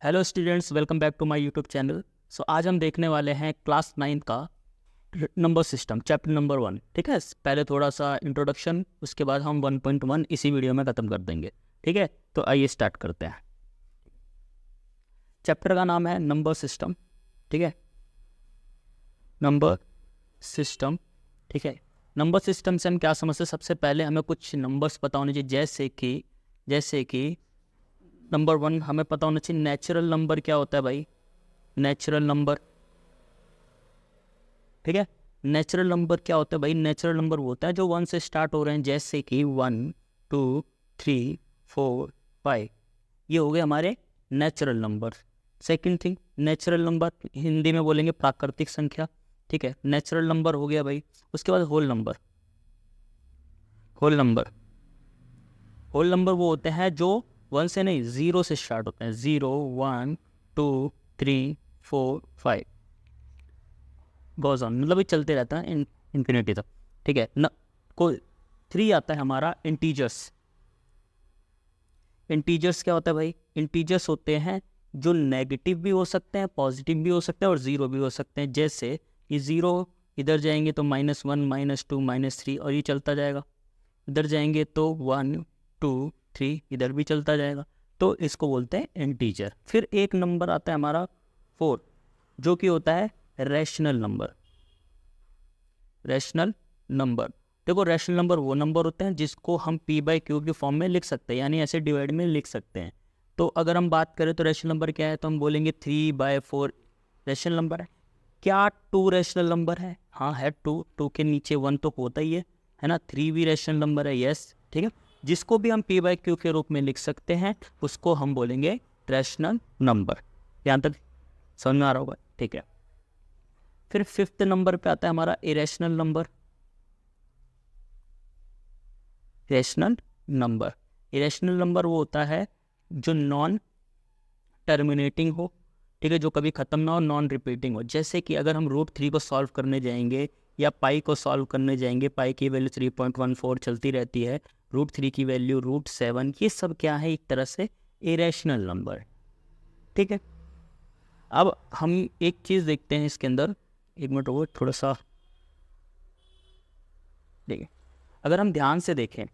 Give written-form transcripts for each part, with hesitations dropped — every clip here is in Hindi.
Hello students, welcome back to my YouTube channel. So आज हम देखने वाले हैं क्लास 9 का नंबर सिस्टम चैप्टर नंबर 1। ठीक है, पहले थोड़ा सा इंट्रोडक्शन, उसके बाद हम 1.1 इसी वीडियो में ख़त्म कर देंगे। ठीक है, तो आइए स्टार्ट करते हैं। चैप्टर का नाम है नंबर सिस्टम। ठीक है, नंबर सिस्टम। ठीक है, नंबर सिस्टम से हम क्या समझते हैं? सबसे पहले हमें कुछ नंबर्स पता होने चाहिए, जैसे कि नंबर 1 हमें पता होना चाहिए नेचुरल नंबर क्या होता है भाई। नेचुरल नंबर, ठीक है, नेचुरल नंबर क्या होता है भाई? नेचुरल नंबर वो होता है जो 1 से स्टार्ट हो रहे हैं, जैसे कि 1 2 3 4 5। ये हो गए हमारे natural number. Second thing, natural number Hindi में बोलेंगे प्राकृतिक संख्या। ठीक है, नेचुरल नंबर हो गया भाई। उसके बाद whole number. Whole number whole number वो होते हैं जो 1 से नहीं, 0 से स्टार्ट होते हैं। 0 1 2 3 4 5 गोज ऑन, मतलब ये चलते रहता है इन्फिनिटी तक। ठीक है न, को 3 आता है हमारा इंटीजर्स। इंटीजर्स क्या होता है भाई? इंटीजर्स होते हैं जो नेगेटिव भी हो सकते हैं, पॉजिटिव भी हो सकते हैं और ज़ीरो भी हो सकते हैं। जैसे ये 0 इधर जाएंगे तो -1 -2 -3 और ये चलता जाएगा। इधर जाएंगे तो 1 2 3 इधर भी चलता जाएगा। तो इसको बोलते हैं इंटीजर। फिर एक नंबर आता है हमारा 4, जो कि होता है रैशनल नंबर। रैशनल नंबर, देखो रैशनल नंबर वो नंबर होते हैं जिसको हम p/q के फॉर्म में लिख सकते हैं, यानी ऐसे डिवाइड में लिख सकते हैं। तो अगर हम बात करें तो रैशनल नंबर क्या है, तो हम बोलेंगे 3/4 रैशनल नंबर है। क्या 2 रैशनल नंबर है? हाँ है। 2 के नीचे 1 तो होता ही है ना। 3 भी रैशनल नंबर है, यस। ठीक है, जिसको भी हम p/q के रूप में लिख सकते हैं उसको हम बोलेंगे रैशनल नंबर। यहाँ तक समझ में आ रहा होगा? ठीक है, फिर 5th नंबर पे आता है हमारा irrational number. Irrational number, irrational number वो होता है जो नॉन टर्मिनेटिंग हो। ठीक है, जो कभी खत्म ना हो, नॉन रिपीटिंग हो। जैसे कि अगर हम √3 को सॉल्व करने जाएंगे या पाई को सॉल्व करने जाएंगे, पाई की वैल्यू 3.14 चलती रहती है, √3 की वैल्यू √7, ये सब क्या है? एक तरह से इरेशनल नंबर। ठीक है, अब हम एक चीज़ देखते हैं इसके अंदर। एक मिनट वो थोड़ा सा देखिए, अगर हम ध्यान से देखें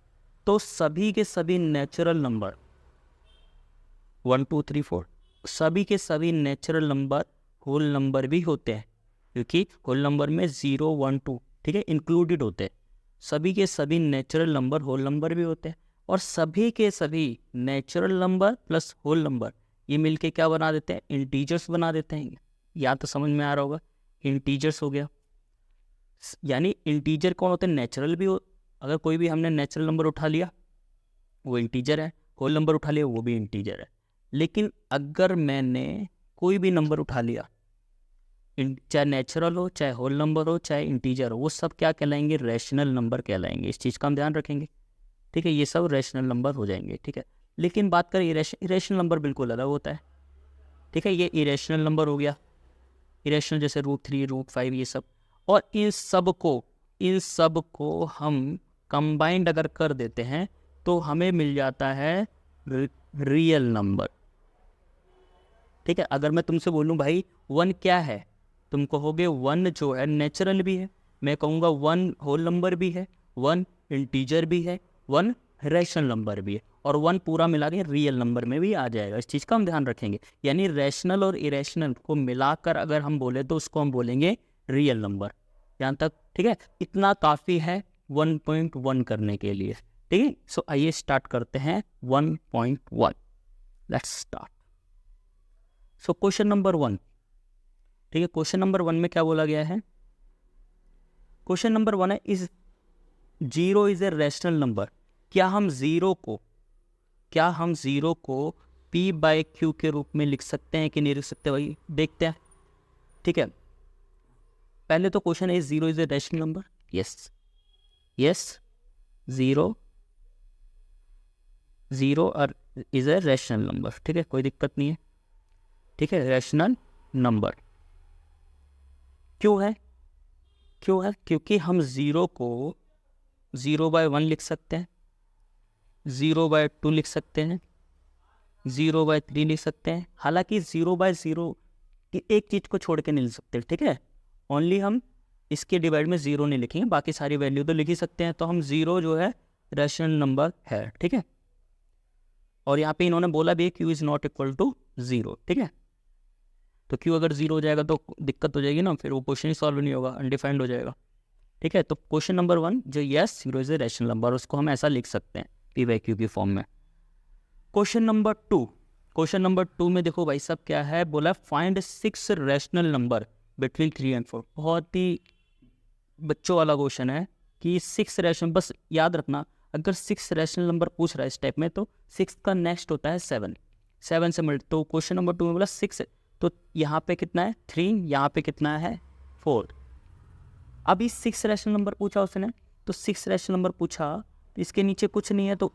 तो सभी के सभी नेचुरल नंबर 1 2 3 4, सभी के सभी नेचुरल नंबर होल नंबर भी होते हैं, क्योंकि होल नंबर में 0 1 2, ठीक है, इंक्लूडेड होते हैं। सभी के सभी नेचुरल नंबर होल नंबर भी होते हैं, और सभी के सभी natural number plus whole number ये मिलके क्या बना देते हैं? इंटीजर्स बना देते हैं। या तो समझ में आ रहा होगा, इंटीजर्स हो गया। यानी इंटीजर कौन होते हैं? नेचुरल भी हो, अगर कोई भी हमने नेचुरल नंबर उठा लिया वो इंटीजर है, होल नंबर उठा लिया वो भी इंटीजर है। लेकिन अगर मैंने कोई भी नंबर उठा लिया, चाहे नेचुरल हो, चाहे होल नंबर हो, चाहे इंटीजर हो, वो सब क्या कहलाएंगे? रैशनल नंबर कहलाएंगे। इस चीज़ का हम ध्यान रखेंगे। ठीक है, ये सब रैशनल नंबर हो जाएंगे। ठीक है, लेकिन बात करें इरेशनल नंबर, बिल्कुल अलग होता है। ठीक है, ये इरेशनल नंबर हो गया। इरेशनल जैसे √3 √5 ये सब, और इन सब को हम कंबाइंड अगर कर देते हैं तो हमें मिल जाता है रियल नंबर। ठीक है, अगर मैं तुमसे बोलूं भाई 1 क्या है, तुम कहोगे 1 जो है नेचुरल भी है, मैं कहूँगा 1 होल नंबर भी है, 1 इंटीजर भी है, 1 रैशनल नंबर भी है, और 1 पूरा मिला के रियल नंबर में भी आ जाएगा। इस चीज़ का हम ध्यान रखेंगे। यानी रैशनल और इरेशनल को मिलाकर अगर हम बोले तो उसको हम बोलेंगे रियल नंबर। यहाँ तक ठीक है, इतना काफ़ी है 1.1 करने के लिए। ठीक है, सो आइए स्टार्ट करते हैं 1.1। Let's start. So question number 1। ठीक है, क्वेश्चन नंबर 1 में क्या बोला गया है? क्वेश्चन नंबर 1 है, is 0 is a rational number. क्या हम जीरो को p/q के रूप में लिख सकते हैं कि नहीं लिख सकते भाई? देखते हैं। ठीक है, पहले तो क्वेश्चन है, 0 is a rational number. Yes, yes, 0 और इज ए रैशनल नंबर। ठीक है, कोई दिक्कत नहीं है। ठीक है, रैशनल नंबर क्यों है? क्योंकि हम 0 को 0/1 लिख सकते हैं, 0/2 लिख सकते हैं, 0/3 लिख सकते हैं। हालांकि 0/0 की एक चीज़ को छोड़ के नहीं लिख सकते, ठीक है, ओनली हम इसके डिवाइड में 0 नहीं लिखेंगे, बाकी सारी वैल्यू तो लिख ही सकते हैं। तो हम 0 जो है रैशनल नंबर है, ठीक है। और यहाँ पे इन्होंने बोला भी है Q is not equal to 0, ठीक है। तो Q अगर 0 हो जाएगा तो दिक्कत हो जाएगी ना, फिर वो क्वेश्चन ही सॉल्व नहीं होगा, अनडिफाइंड हो जाएगा, ठीक है। तो क्वेश्चन नंबर 1 जो yes 0 is a rational number, उसको हम ऐसा लिख सकते हैं P/Q की फॉर्म में। क्वेश्चन नंबर 2 में देखो भाई साहब क्या है, बोला find 6 rational number between 3 and 4। बहुत ही बच्चों वाला क्वेश्चन है कि 6 रैशनल, बस याद रखना अगर 6 रैशनल नंबर पूछ रहा है इस टाइप में तो 6 का नेक्स्ट होता है 7, 7 से मल्टी। तो क्वेश्चन नंबर 2 में बोला 6, तो यहाँ पे कितना है 3, यहाँ पे कितना है 4। अभी 6 रैशनल नंबर पूछा उसने, तो 6 रैशनल नंबर पूछा तो इसके नीचे कुछ नहीं है तो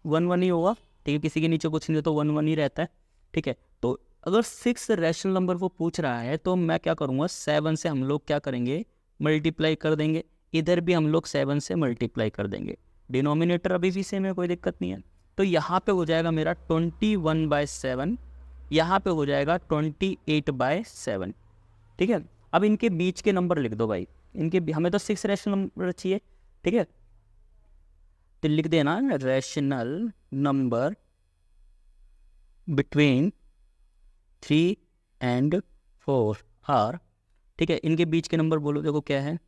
1 1 ही होगा, ठीक है। किसी के नीचे कुछ नहीं है तो 1 1 ही रहता है, ठीक है। तो अगर 6 रैशनल नंबर वो पूछ रहा है तो मैं क्या करूँगा, 7 से हम लोग क्या करेंगे, मल्टीप्लाई कर देंगे। इधर भी हम लोग 7 से मल्टीप्लाई कर देंगे, डिनोमिनेटर अभी भी सेम है, कोई दिक्कत नहीं है। तो यहाँ पे हो जाएगा मेरा 21/7, यहाँ पे हो जाएगा 28/7, ठीक है। अब इनके बीच के नंबर लिख दो भाई, इनके हमें तो 6 रैशनल नंबर चाहिए, ठीक है। तो लिख देना rational number between 3 and 4 are, ठीक है। इनके बीच के नंबर बोलो, देखो क्या है,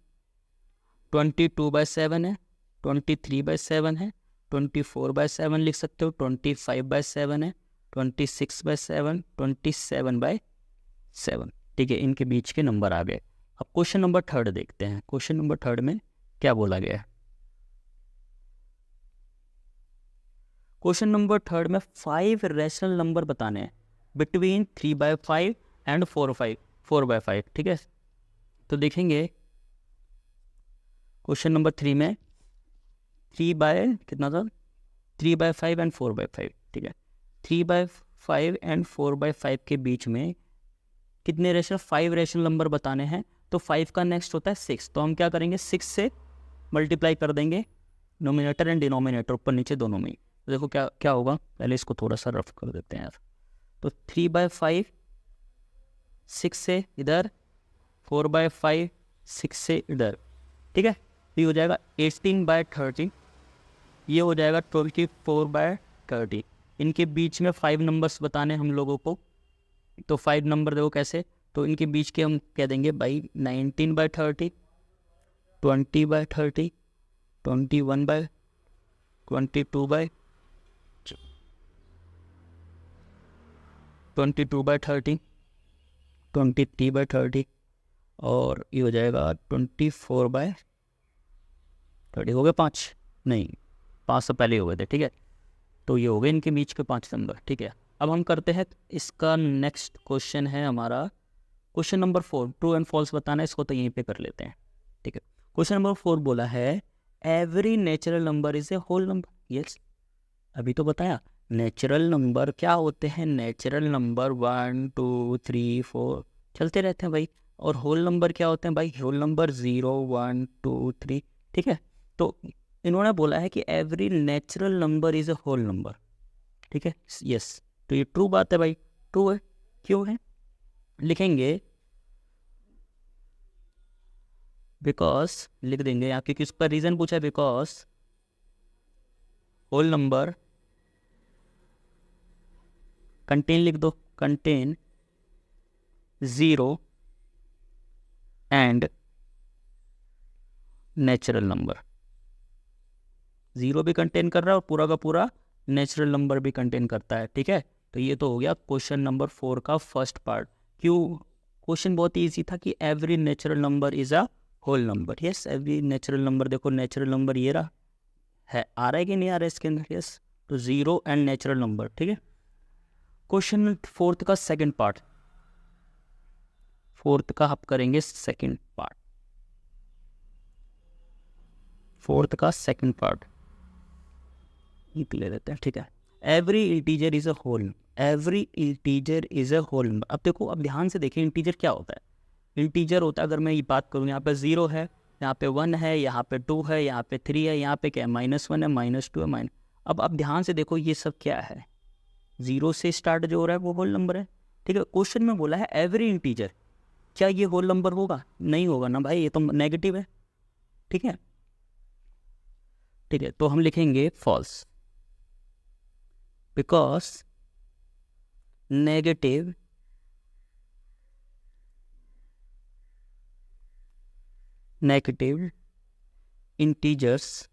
22/7 है, 23/7 है, 24/7 लिख सकते हो, 25/7 है, 26/7, 27/7, ठीक है। इनके बीच के नंबर आ गए। अब क्वेश्चन नंबर 3 देखते हैं। क्वेश्चन नंबर 3 में क्या बोला गया है। क्वेश्चन नंबर 3 में 5 रैशनल नंबर बताने हैं बिटवीन 3/5 and 4/5, ठीक है। तो देखेंगे क्वेश्चन नंबर 3 में 3/5 and 4/5, ठीक है। 3/5 and 4/5 के बीच में कितने रैशनल, 5 रैशनल नंबर बताने हैं। तो 5 का नेक्स्ट होता है 6, तो हम क्या करेंगे 6 से मल्टीप्लाई कर देंगे, नोमिनेटर एंड डिनोमिनेटर ऊपर नीचे दोनों में। तो देखो क्या क्या होगा, पहले इसको थोड़ा सा रफ कर देते हैं यार। तो 3/5 6 से इधर, 4/5 6 से इधर, ठीक है। ये हो जाएगा 18/30, ये हो जाएगा 24/30। इनके बीच में 5 नंबर्स बताने हम लोगों को, तो 5 नंबर देखो कैसे, तो इनके बीच के हम कह देंगे भाई 19/30, 20/30, 21/22/30, 22/30, 23/30 और ये हो जाएगा 24/30। हो गए 5, नहीं 5 से पहले हो गए थे, ठीक है। तो ये हो गए इनके बीच के 5 नंबर, ठीक है। अब हम करते हैं इसका नेक्स्ट क्वेश्चन है हमारा question number 4, true and false बताना है, इसको तो यहीं पे कर लेते हैं, ठीक है। क्वेश्चन नंबर 4 बोला है every natural number is a whole number. Yes, अभी तो बताया नेचुरल नंबर क्या होते हैं, नेचुरल नंबर 1 2 3 4 चलते रहते हैं भाई। और होल नंबर क्या होते हैं भाई, होल नंबर 0 1 2 3, ठीक है। तो इन्होंने बोला है कि every natural number is a whole number, ठीक है। यस, तो ये ट्रू बात है भाई, ट्रू है। क्यों है, लिखेंगे बिकॉज, लिख देंगे यहाँ क्योंकि उस पर रीजन पूछा है, बिकॉज होल नंबर कंटेन, लिख दो कंटेन 0 एंड नेचुरल नंबर। 0 भी कंटेन कर रहा है और पूरा का पूरा नेचुरल नंबर भी कंटेन करता है, ठीक है। तो ये तो हो गया क्वेश्चन नंबर 4 का फर्स्ट पार्ट। क्यों, क्वेश्चन बहुत ही ईजी था कि every natural number is a whole number. Yes, every natural number, देखो नेचुरल नंबर ये रहा है, आ रहा है कि नहीं आ रहा है इसके अंदर, यस। तो 0 एंड नेचुरल नंबर, ठीक है। क्वेश्चन 4 का सेकंड पार्ट, 4 का आप करेंगे सेकंड पार्ट, 4 का सेकंड पार्ट ले लेते हैं, ठीक है। Every integer is a whole, every integer is a whole number. अब देखो, अब ध्यान से देखिए इंटीजर क्या होता है। इंटीजर होता है, अगर मैं ये बात करूँ, यहाँ पे 0 है, यहाँ पे 1 है, यहाँ पे 2 है, यहाँ पे 3 है, यहाँ पे क्या है -1 है, -2 है, अब ध्यान से देखो ये सब क्या है, जीरो से स्टार्ट जो हो रहा है वो होल नंबर है। ठीक है, क्वेश्चन में बोला है एवरी इंटीजर, क्या ये होल नंबर होगा? नहीं होगा ना भाई, ये तो नेगेटिव है। ठीक है, ठीक है, तो हम लिखेंगे false, because negative integers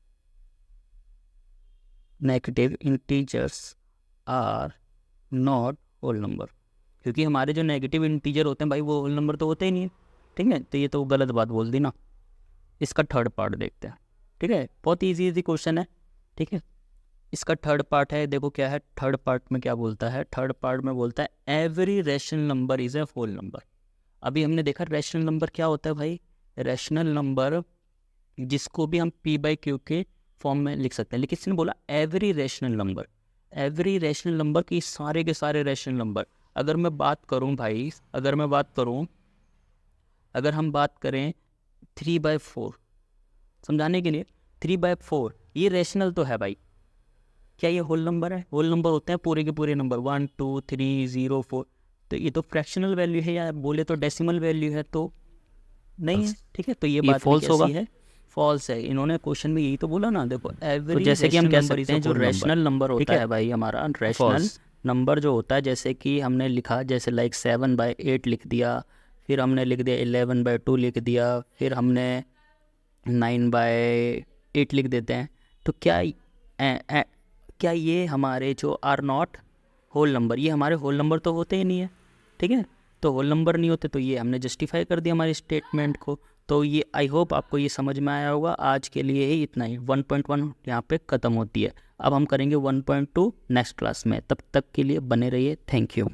are not whole number. क्योंकि हमारे जो नेगेटिव इंटीजर होते हैं भाई वो होल नंबर तो होते ही नहीं है। ठीक है, तो ये तो गलत बात बोल दी ना। इसका थर्ड पार्ट देखते हैं। ठीक है, बहुत इजी क्वेश्चन है। ठीक है, इसका थर्ड पार्ट है, देखो क्या है थर्ड पार्ट में, क्या बोलता है थर्ड पार्ट में, बोलता है every rational number is a whole number. अभी हमने देखा रैशनल नंबर क्या होता है भाई, रैशनल नंबर जिसको भी हम पी बाई क्यू के फॉर्म में लिख सकते हैं, लेकिन इसने बोला every rational number, every rational number की सारे के सारे रैशनल नंबर। अगर मैं बात करूं भाई, अगर हम बात करें 3/4, समझाने के लिए 3/4 ये रैशनल तो है भाई, क्या ये होल नंबर है? होल नंबर होते हैं पूरे के पूरे नंबर 1 2 3 0 4, तो ये तो फ्रैक्शनल वैल्यू है या बोले तो डेसिमल वैल्यू है, तो नहीं है। ठीक है, तो ये बात false होगा। है, फॉल्स है। इन्होंने क्वेश्चन में यही तो बोला ना, देखो एवरी, तो जैसे कि हम कह सकते हैं जो रैशनल नंबर होता है भाई हमारा, रैशनल False। नंबर जो होता है, जैसे कि हमने लिखा, जैसे लाइक 7/8 लिख दिया, फिर हमने लिख दिया 11/2 लिख दिया, फिर हमने 9/8 लिख देते हैं, तो क्या ये हमारे जो आर नॉट होल नंबर, ये हमारे होल नंबर तो होते ही नहीं है। ठीक है, तो होल नंबर नहीं होते, तो ये हमने जस्टिफाई कर दिया हमारे स्टेटमेंट को। तो ये आई होप आपको ये समझ में आया होगा। आज के लिए ही इतना ही, 1.1 यहाँ पे ख़त्म होती है। अब हम करेंगे 1.2 नेक्स्ट क्लास में, तब तक के लिए बने रहिए। Thank you.